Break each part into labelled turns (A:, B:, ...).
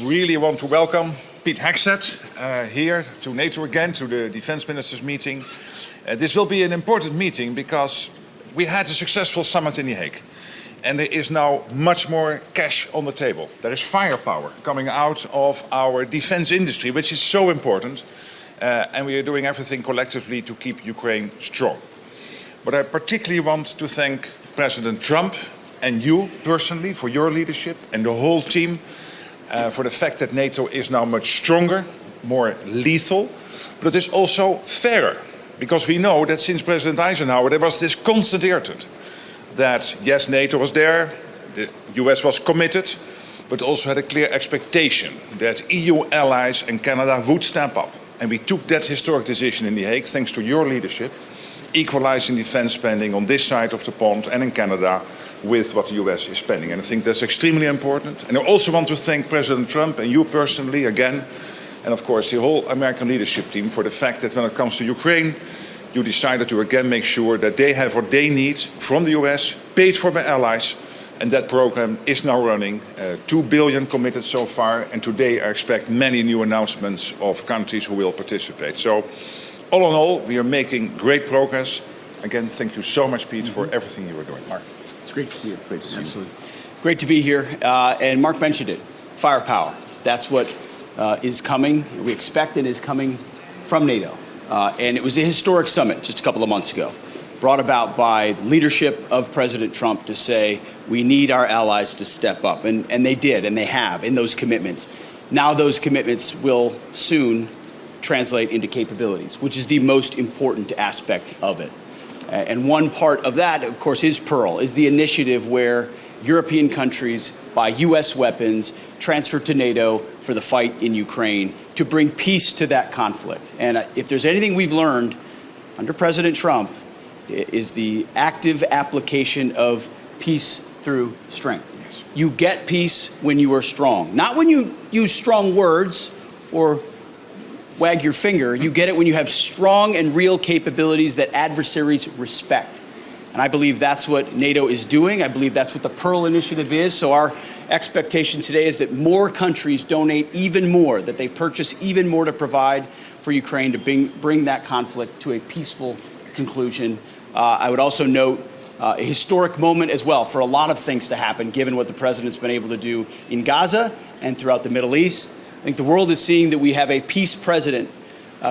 A: really want to welcome Pete Hegseth here to NATO again, to the Defense Ministers meeting. This will be an important meeting because we had a successful summit in The Hague. And there is now much more cash on the table. There is firepower coming out of our defense industry, which is so important. And we are doing everything collectively to keep Ukraine strong. But I particularly want to thank President Trump and you personally for your leadership and the whole team for the fact that NATO is now much stronger, more lethal, but it is also fairer. Because we know that since President Eisenhower there was this constant irritant that yes, NATO was there, the US was committed, but also had a clear expectation that EU allies and Canada would step up. And we took that historic decision in The Hague, thanks to your leadership, equalizing defense spending on this side of the pond and in Canada with what the US is spending. And I think that's extremely important. And I also want to thank President Trump and you personally again, and of course the whole American leadership team for the fact that when it comes to Ukraine, you decided to again make sure that they have what they need from the US, paid for by allies, and that program is now running. 2 billion committed so far, and today I expect many new announcements of countries who will participate. So, all in all, we are making great progress. Again, thank you so much, Pete, for everything you are doing. Mark.
B: It's great to see you. Great to see you. Absolutely. Great to be here. And Mark mentioned it, firepower. That's what is coming, we expect and is coming from NATO. And it was a historic summit just a couple of months ago, brought about by leadership of President Trump to say we need our allies to step up. And they did, and they have, in those commitments. Now those commitments will soon translate into capabilities, which is the most important aspect of it. And one part of that, of course, is Pearl, is the initiative where European countries buy U.S. weapons, transfer to NATO for the fight in Ukraine to bring peace to that conflict. And if there's anything we've learned under President Trump, is the active application of peace through strength. Yes. You get peace when you are strong, not when you use strong words or wag your finger. You get it when you have strong and real capabilities that adversaries respect. And I believe that's what NATO is doing. I believe that's what the Pearl Initiative is. So our expectation today is that more countries donate even more, that they purchase even more to provide for Ukraine to bring that conflict to a peaceful conclusion. I would also note a historic moment as well for a lot of things to happen, given what the president's been able to do in Gaza and throughout the Middle East. I think the world is seeing that we have a peace president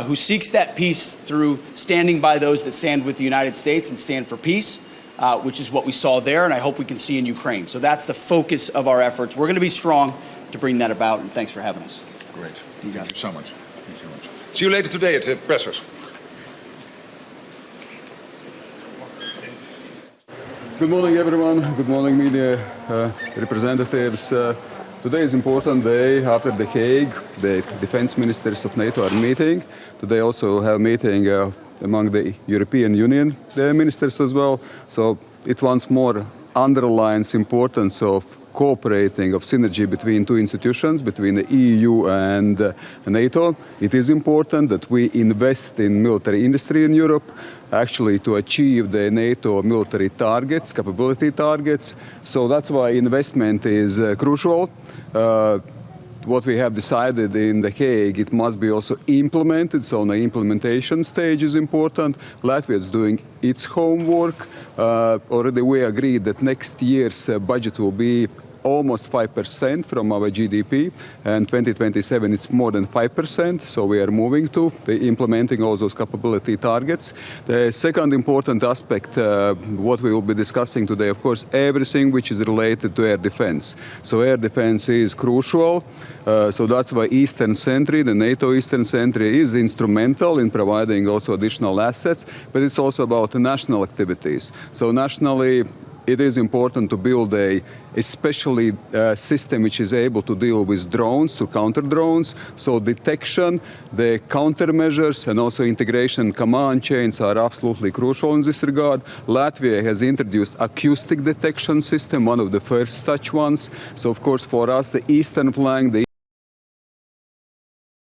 B: who seeks that peace through standing by those that stand with the United States and stand for peace, which is what we saw there, and I hope we can see in Ukraine. So that's the focus of our efforts. We're going to be strong to bring that about, and thanks for having us.
A: Great. Thank you so much. Thank you so much. See you later today at the Pressers.
C: Good morning, everyone. Good morning, media representatives. Today is an important day after The Hague. The defense ministers of NATO are meeting. Today also have a meeting among the European Union ministers as well. So it once more underlines the importance of cooperating, of synergy between two institutions, between the EU and NATO. It is important that we invest in military industry in Europe, actually to achieve the NATO military targets, capability targets. So that's why investment is crucial. What we have decided in The Hague, it must be also implemented. So the implementation stage is important. Latvia is doing its homework. Already we agreed that next year's budget will be almost 5% from our GDP, and 2027 it's more than 5%, so we are moving to implementing all those capability targets. The second important aspect, what we will be discussing today, of course, everything which is related to air defense. So air defense is crucial, so that's why Eastern Sentry, the NATO Eastern Sentry, is instrumental in providing also additional assets, but it's also about national activities. So nationally, it is important to build a especially system which is able to deal with drones, to counter drones. So detection, the countermeasures, and also integration command chains are absolutely crucial in this regard. Latvia has introduced acoustic detection system, one of the first such ones. So of course for us, the eastern flank, the